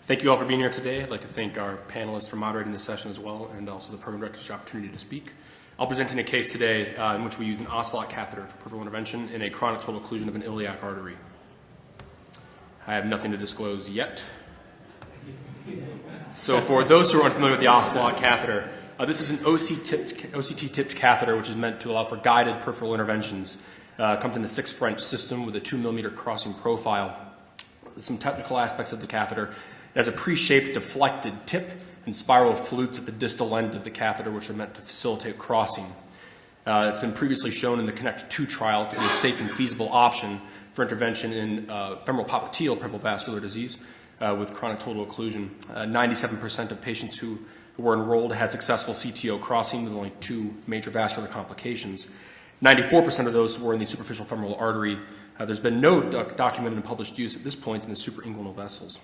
Thank you all for being here today. I'd like to thank our panelists for moderating this session as well, and also the program director for the opportunity to speak. I'll present in a case today in which we use an Ocelot catheter for peripheral intervention in a chronic total occlusion of an iliac artery. I have nothing to disclose yet. So for those who are unfamiliar with the Ocelot catheter, this is an OCT-tipped catheter, which is meant to allow for guided peripheral interventions. It comes in a 6 French system with a 2 millimeter crossing profile. Some technical aspects of the catheter. It has a pre-shaped deflected tip and spiral flutes at the distal end of the catheter, which are meant to facilitate crossing. It's been previously shown in the Connect 2 trial to be a safe and feasible option for intervention in femoral popliteal peripheral vascular disease with chronic total occlusion. 97% of patients who were enrolled had successful CTO crossing with only 2 major vascular complications. 94% of those were in the superficial femoral artery. There's been no documented and published use at this point in the suprainguinal vessels.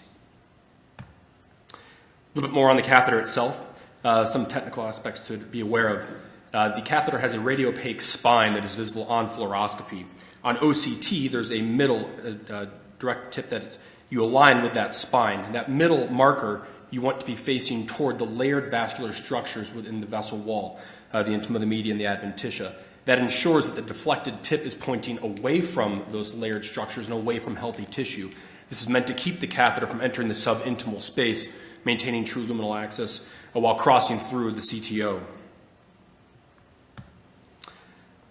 A little bit more on the catheter itself, some technical aspects to be aware of. The catheter has a radiopaque spine that is visible on fluoroscopy. On OCT, there's a middle direct tip that you align with that spine. And that middle marker you want to be facing toward the layered vascular structures within the vessel wall, the intima, the media, and the adventitia. That ensures that the deflected tip is pointing away from those layered structures and away from healthy tissue. This is meant to keep the catheter from entering the subintimal space, maintaining true luminal access while crossing through the CTO.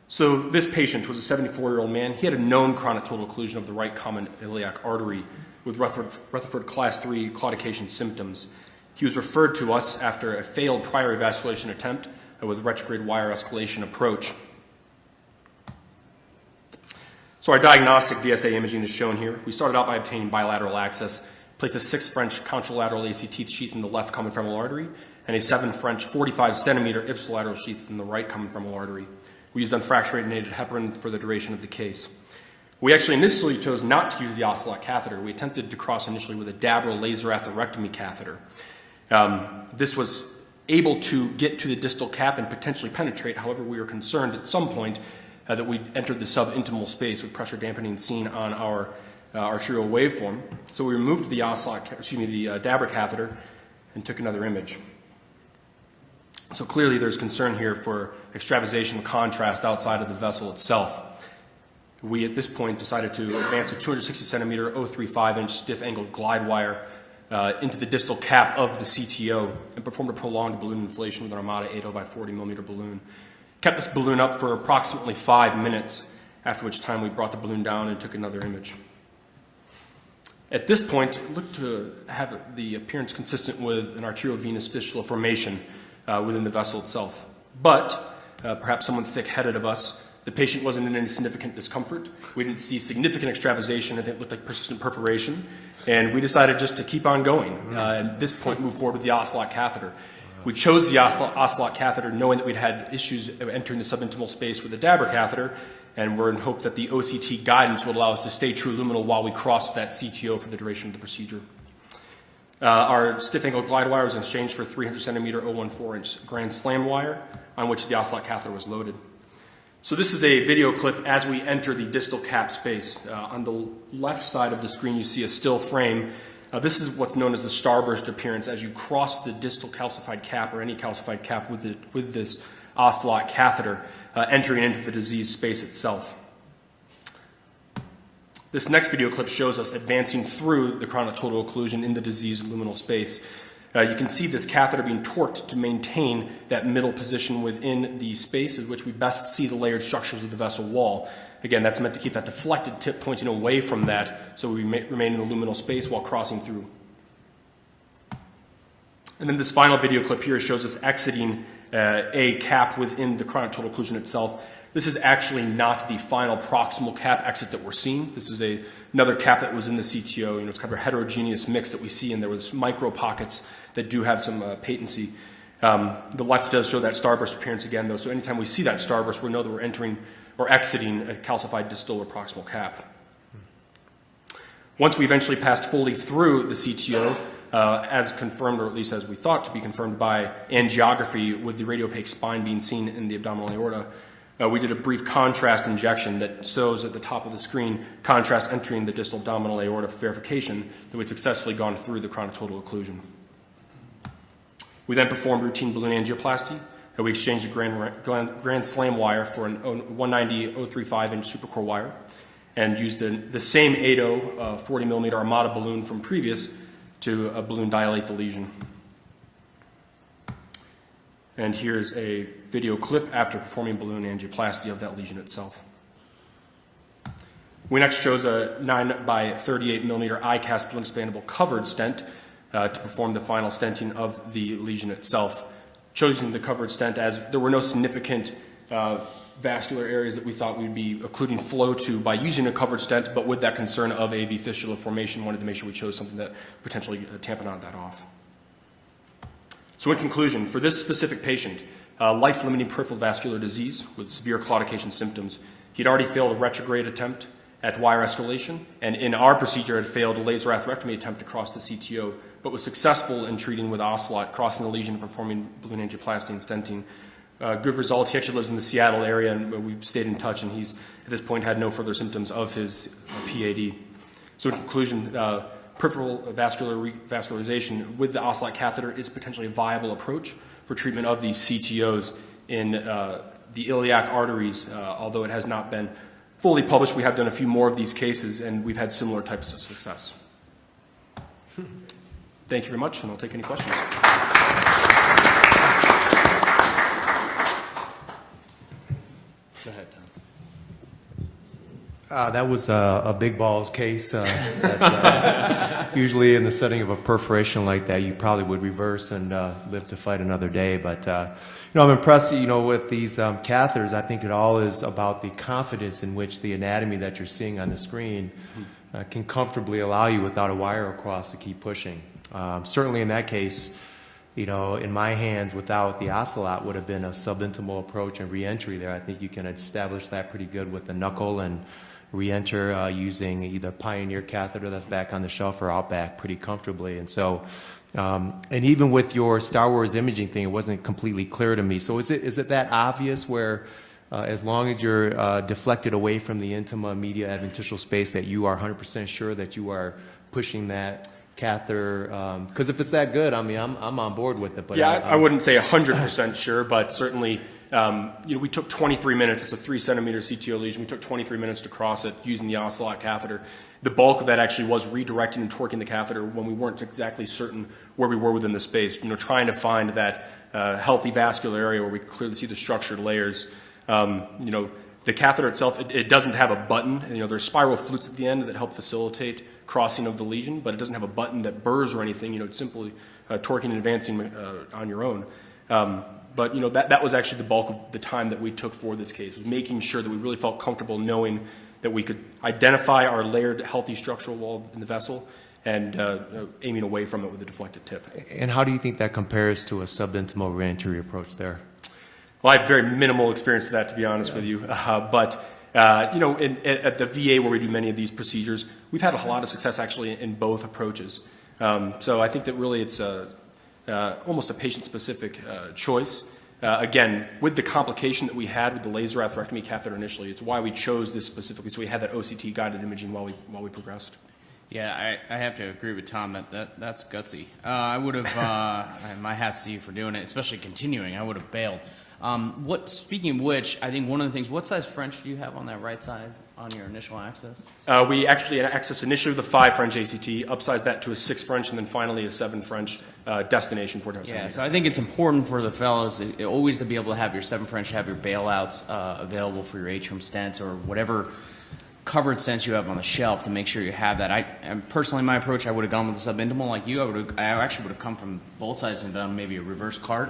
So this patient was a 74-year-old man. He had a known chronic total occlusion of the right common iliac artery with Rutherford class 3 claudication symptoms. He was referred to us after a failed prior evacuation attempt with a retrograde wire escalation approach. So our diagnostic DSA imaging is shown here. We started out by obtaining bilateral access, placed a 6 French contralateral AC teeth sheath in the left common femoral artery, and a 7 French 45 centimeter ipsilateral sheath in the right common femoral artery. We used unfractionated heparin for the duration of the case. We actually initially chose not to use the Ocelot catheter. We attempted to cross initially with a Dabra laser atherectomy catheter. This was able to get to the distal cap and potentially penetrate. However, we were concerned at some point that we entered the subintimal space with pressure dampening seen on our arterial waveform. So we removed the Dabra catheter and took another image. So clearly there's concern here for extravasation of contrast outside of the vessel itself. We at this point decided to advance a 260 centimeter 0.35 inch stiff angled glide wire into the distal cap of the CTO and performed a prolonged balloon inflation with an Armada 80 by 40 millimeter balloon. Kept this balloon up for approximately 5 minutes, after which time we brought the balloon down and took another image. At this point, looked to have the appearance consistent with an arteriovenous fistula formation within the vessel itself. But perhaps someone thick-headed of us, the patient wasn't in any significant discomfort. We didn't see significant extravasation. I think it looked like persistent perforation. And we decided just to keep on going. And at this point, move forward with the Ocelot catheter. We chose the Ocelot catheter knowing that we'd had issues entering the subintimal space with the Dabra catheter, and we're in hope that the OCT guidance would allow us to stay true luminal while we crossed that CTO for the duration of the procedure. Our stiff angle glide wire was exchanged for 300 centimeter 0.14 inch Grand Slam wire on which the Ocelot catheter was loaded. So this is a video clip as we enter the distal cap space. On the left side of the screen you see a still frame. This is what's known as the starburst appearance as you cross the distal calcified cap or any calcified cap with this Ocelot catheter entering into the disease space itself. This next video clip shows us advancing through the chronic total occlusion in the diseased luminal space. You can see this catheter being torqued to maintain that middle position within the space in which we best see the layered structures of the vessel wall. Again, that's meant to keep that deflected tip pointing away from that so we remain in the luminal space while crossing through. And then this final video clip here shows us exiting a cap within the chronic total occlusion itself. This is actually not the final proximal cap exit that we're seeing. This is another cap that was in the CTO. It's kind of a heterogeneous mix that we see, and there was micro pockets that do have some patency. The left does show that starburst appearance again, though, so anytime we see that starburst, we know that we're entering or exiting a calcified distal or proximal cap. Once we eventually passed fully through the CTO, as confirmed, or at least as we thought to be confirmed by angiography with the radiopaque spine being seen in the abdominal aorta, We did a brief contrast injection that shows at the top of the screen contrast entering the distal abdominal aorta for verification that we'd successfully gone through the chronic total occlusion. We then performed routine balloon angioplasty, and we exchanged a Grand Slam wire for an 190 035-inch supercore wire, and used the same 8.0 40 millimeter Armada balloon from previous to a balloon dilate the lesion. And here's a video clip after performing balloon angioplasty of that lesion itself. We next chose a 9 by 38 millimeter ICAS balloon expandable covered stent to perform the final stenting of the lesion itself. Choosing the covered stent as there were no significant vascular areas that we thought we'd be occluding flow to by using a covered stent, but with that concern of AV fistula formation, wanted to make sure we chose something that potentially tamponade that off. So in conclusion, for this specific patient, life-limiting peripheral vascular disease with severe claudication symptoms, he'd already failed a retrograde attempt at wire escalation, and in our procedure had failed a laser atherectomy attempt to cross the CTO, but was successful in treating with Ocelot, crossing the lesion, performing balloon angioplasty and stenting. Good results. He actually lives in the Seattle area, and we've stayed in touch, and he's at this point had no further symptoms of his PAD. So in conclusion, peripheral vascularization with the Ocelot catheter is potentially a viable approach for treatment of these CTOs in the iliac arteries, although it has not been fully published. We have done a few more of these cases, and we've had similar types of success. Thank you very much, and I'll take any questions. Go ahead, Tom. That was a big balls case. Usually in the setting of a perforation like that, you probably would reverse and live to fight another day. But I'm impressed, with these catheters. I think it all is about the confidence in which the anatomy that you're seeing on the screen can comfortably allow you without a wire across to keep pushing. Certainly in that case, in my hands without the Ocelot would have been a subintimal approach and re-entry there. I think you can establish that pretty good with the knuckle and re-enter using either Pioneer catheter that's back on the shelf or Outback pretty comfortably. And so, and even with your Star Wars imaging thing, it wasn't completely clear to me. So is it that obvious where as long as you're deflected away from the intima media adventitial space that you are 100% sure that you are pushing that catheter? Because if it's that good, I'm on board with it. But yeah, I wouldn't say 100% sure, but certainly, we took 23 minutes. It's a 3-centimeter CTO lesion. We took 23 minutes to cross it using the Ocelot catheter. The bulk of that actually was redirecting and torquing the catheter when we weren't exactly certain where we were within the space. Trying to find that healthy vascular area where we clearly see the structured layers. The catheter itself, it doesn't have a button. There's spiral flutes at the end that help facilitate crossing of the lesion, but it doesn't have a button that burrs or anything. It's simply torquing and advancing on your own. But that was actually the bulk of the time that we took for this case, was making sure that we really felt comfortable knowing that we could identify our layered healthy structural wall in the vessel and aiming away from it with a deflected tip. And how do you think that compares to a subintimal re-entry approach there? Well, I have very minimal experience with that, to be honest with you. But at the VA where we do many of these procedures, we've had a lot of success actually in both approaches. So I think that really it's almost a patient-specific choice. Again, with the complication that we had with the laser atherectomy catheter initially, it's why we chose this specifically, so we had that OCT guided imaging while we progressed. Yeah, I have to agree with Tom that's gutsy. I would have, my hat's to you for doing it, especially continuing. I would have bailed. Speaking of which, I think one of the things, what size French do you have on that right side on your initial access? We actually had access initially with a 5 French ACT, upsized that to a 6 French, and then finally a 7 French destination for it. Yeah, so I think it's important for the fellows always to be able to have your 7 French, have your bailouts available for your atrium stents or whatever covered stents you have on the shelf to make sure you have that. Personally, my approach, I would have gone with the subintimal like you. I actually would have come from both sides and done maybe a reverse cart,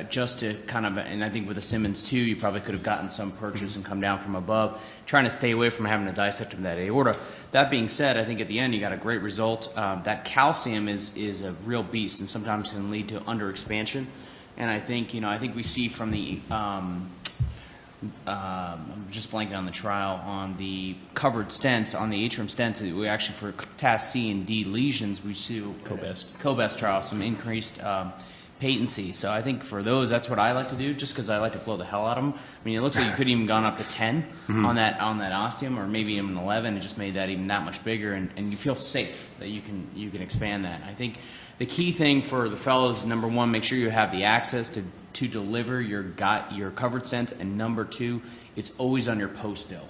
just to kind of, and I think with the Simmons too, you probably could have gotten some purchase and come down from above, trying to stay away from having to dissect that aorta. That being said, I think at the end you got a great result. That calcium is a real beast and sometimes can lead to underexpansion. And I think we see from the I'm just blanking on the trial on the covered stents, on the atrium stents. We actually, for TAS C and D lesions, we see COBEST trial, some increased patency. So I think for those, that's what I like to do, just because I like to blow the hell out of them. I mean, it looks like you could even gone up to 10 on that osteum, or maybe even 11. It just made that even that much bigger, and you feel safe that you can expand that. I think the key thing for the fellows is, number one, make sure you have the access to deliver your covered stents, and number two, it's always on your post-ill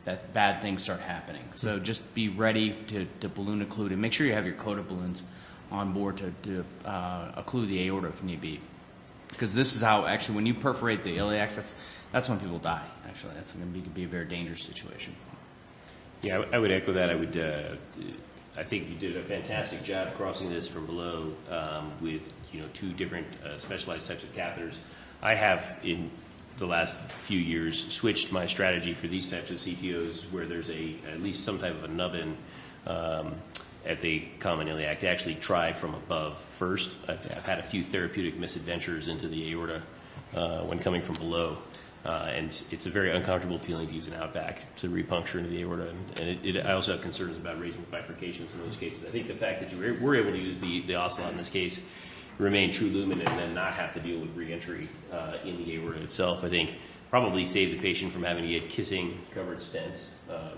that bad things start happening. So just be ready to balloon occlude, and make sure you have your coated balloons on board to occlude the aorta if need be. Because this is how, actually, when you perforate the iliacs, that's when people die. Actually, that's going to be a very dangerous situation. Yeah, I would echo that. I think you did a fantastic job crossing this from below with two different specialized types of catheters. I have, in the last few years, switched my strategy for these types of CTOs where there's at least some type of a nubbin at the common iliac to actually try from above first. I've had a few therapeutic misadventures into the aorta when coming from below. And it's a very uncomfortable feeling to use an outback to repuncture into the aorta. And I also have concerns about raising bifurcations in those cases. I think the fact that you were able to use the Ocelot in this case, remain true lumen, and then not have to deal with reentry in the aorta itself, I think probably saved the patient from having to get kissing covered stents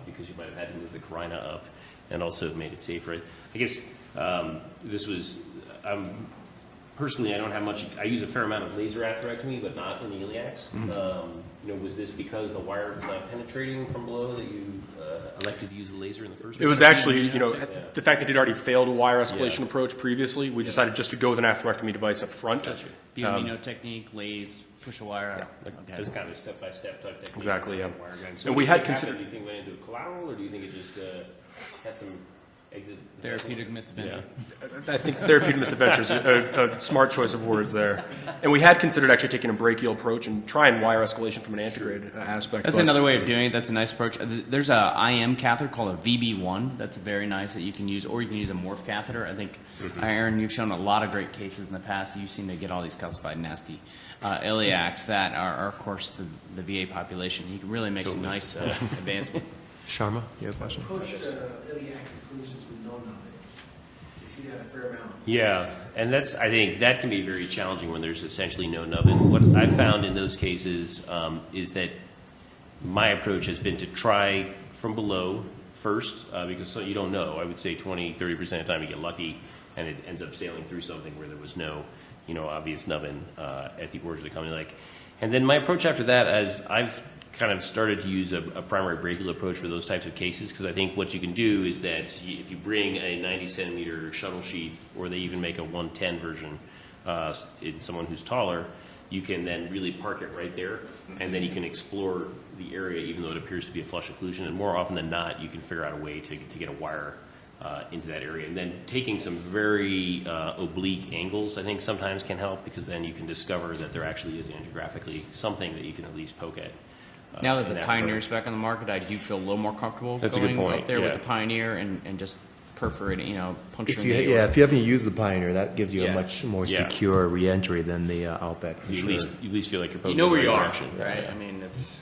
because you might have had to move the carina up, and also made it safer. I guess this was... Personally, I don't have much. I use a fair amount of laser atherectomy, but not in the iliacs. Was this because the wire was not penetrating from below that you elected to use the laser in the first place? It was actually, the fact that he'd already failed a wire escalation approach previously, we decided just to go with an atherectomy device up front. Amino technique, laze, push a wire out. Okay. As kind of a step-by-step type technique. Exactly, yeah. So and we had considered... Do you think it went into a collateral, or do you think it just had some... Therapeutic misadventure. I think therapeutic misadventure is a smart choice of words there. And we had considered actually taking a brachial approach and trying wire escalation from an antegrade aspect. That's another way of doing it. That's a nice approach. There's a IM catheter called a VB1. That's very nice that you can use, or you can use a morph catheter. I think, Aaron, you've shown a lot of great cases in the past. You seem to get all these calcified, nasty iliacs that are, of course, the VA population. You can really make some nice advancement. Sharma, you have a question? Post-iliac occlusions with no numbing. You see that a fair amount. Yeah, and I think that can be very challenging when there's essentially no nubbin. What I've found in those cases is that my approach has been to try from below first, because you don't know. I would say 20-30% of the time you get lucky, and it ends up sailing through something where there was no obvious nubbin at the origin of the coming leg. And then my approach after that, I've kind of started to use a primary brachial approach for those types of cases, because I think what you can do is that if you bring a 90-centimeter shuttle sheath, or they even make a 110 version in someone who's taller, you can then really park it right there, and then you can explore the area even though it appears to be a flush occlusion, and more often than not you can figure out a way to get a wire into that area. And then taking some very oblique angles, I think, sometimes can help, because then you can discover that there actually is angiographically something that you can at least poke at. Now that the Pioneer's back on the market, I do feel a little more comfortable That's a good going point. up there with the Pioneer and just perforating, puncturing the aorta. If you haven't used the Pioneer, that gives you a Yeah. much more secure reentry than the Outback. For You sure. at least feel like you're poking You know where in you the right are, direction. right? I mean, it's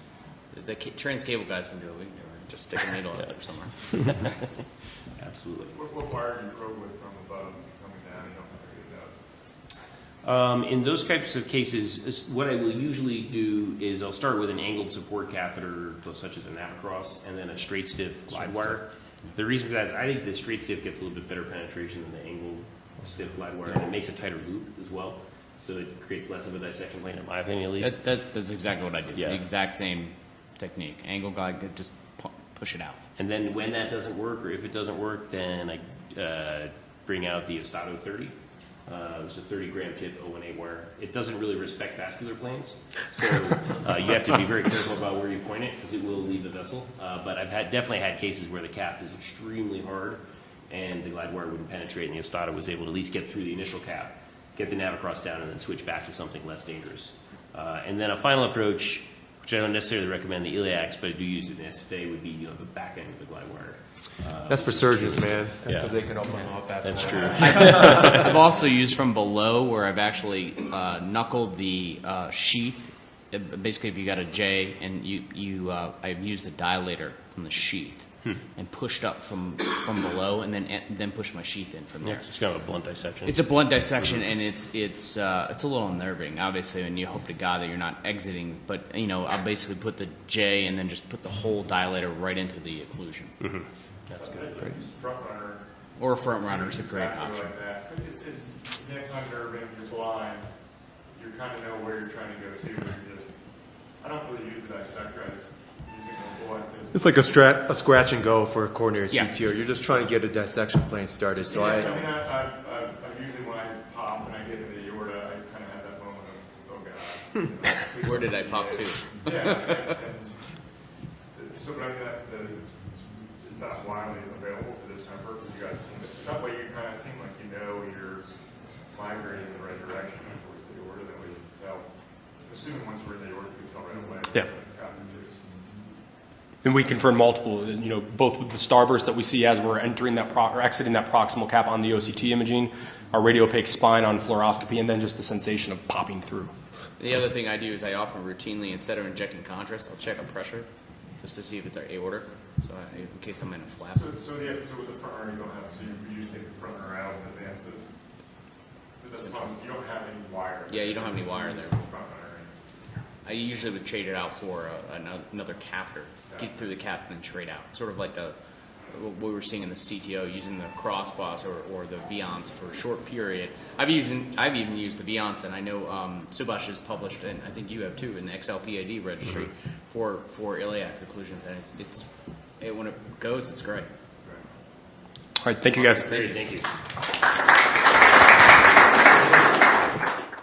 the trans cable guys can do it. We can do it. Just stick a needle out there somewhere. Absolutely. What wire do you probe with from above coming down? You don't figure it out. In those types of cases, what I will usually do is I'll start with an angled support catheter, such as a Navicross, and then a straight stiff glide wire. The reason for that is I think the straight stiff gets a little bit better penetration than the angled stiff glide wire, and it makes a tighter loop as well, so it creates less of a dissection plane, in my opinion at least. That's exactly what I did. Yeah. The exact same technique. Angle glide, just push it out. And then when that doesn't work, or if it doesn't work, then I bring out the Ocelot 30. It's a 30-gram tip 018 wire. It doesn't really respect vascular planes, so you have to be very careful about where you point it, because it will leave the vessel. But I've definitely had cases where the cap is extremely hard and the glide wire wouldn't penetrate, and the Ocelot was able to at least get through the initial cap, get the Navicross down, and then switch back to something less dangerous. And then a final approach, which I don't necessarily recommend the iliacs, but I do use it in SFA, would be the back end of the glide wire. That's for surgeons, man. That's Yeah. because they can open them up that That's way. true. I've also used from below, where I've actually knuckled the sheath. Basically, if you got a J and I've used the dilator from the sheath and pushed up from below, and then pushed my sheath in from Yeah, there. it's kind of a blunt dissection. It's a blunt dissection, and it's a little unnerving, obviously, and you hope to God that you're not exiting. But I'll basically put the J and then just put the whole dilator right into the occlusion. That's good. Front runner. Or a front runner is a great Exactly option. like that. But it's neck unnerving, you're blind, you kind of know where you're trying to go to, and you're just, I don't really use the dissector, I just using the blood. It's like a scratch and go for a coronary Yeah. CTO. You're just trying to get a dissection plane started. So I usually when I pop and I get into the aorta, I kind of have that moment of, oh God. Where did I pop to? Yeah, so but I mean, it's not widely available for this kind of purpose. You guys seem, that way you kind of seem like you know you're migrating in the right direction towards the aorta. That way you can tell. Assuming once we're in the aorta, you can tell right away. Yeah. And we confirm multiple, both with the starburst that we see as we're entering that or exiting that proximal cap on the OCT imaging, our radiopaque spine on fluoroscopy, and then just the sensation of popping through. The other thing I do is I often routinely, instead of injecting contrast, I'll check a pressure just to see if it's our aorta. So in case I'm in a flap. So with the front runner, you don't have. So you just take the front runner out and advance it. But that's the problem. You don't have any wire. Yeah, you don't have any wire there. Front runner. I usually would trade it out for another catheter, get through the cap and then trade out. Sort of like what we were seeing in the CTO, using the crossboss or the Viance for a short period. I've even used the Viance, and I know Subhash has published, and I think you have too, in the XLPAD registry for iliac occlusion. And when it goes, it's great. All right, thank you guys. Great, thank you.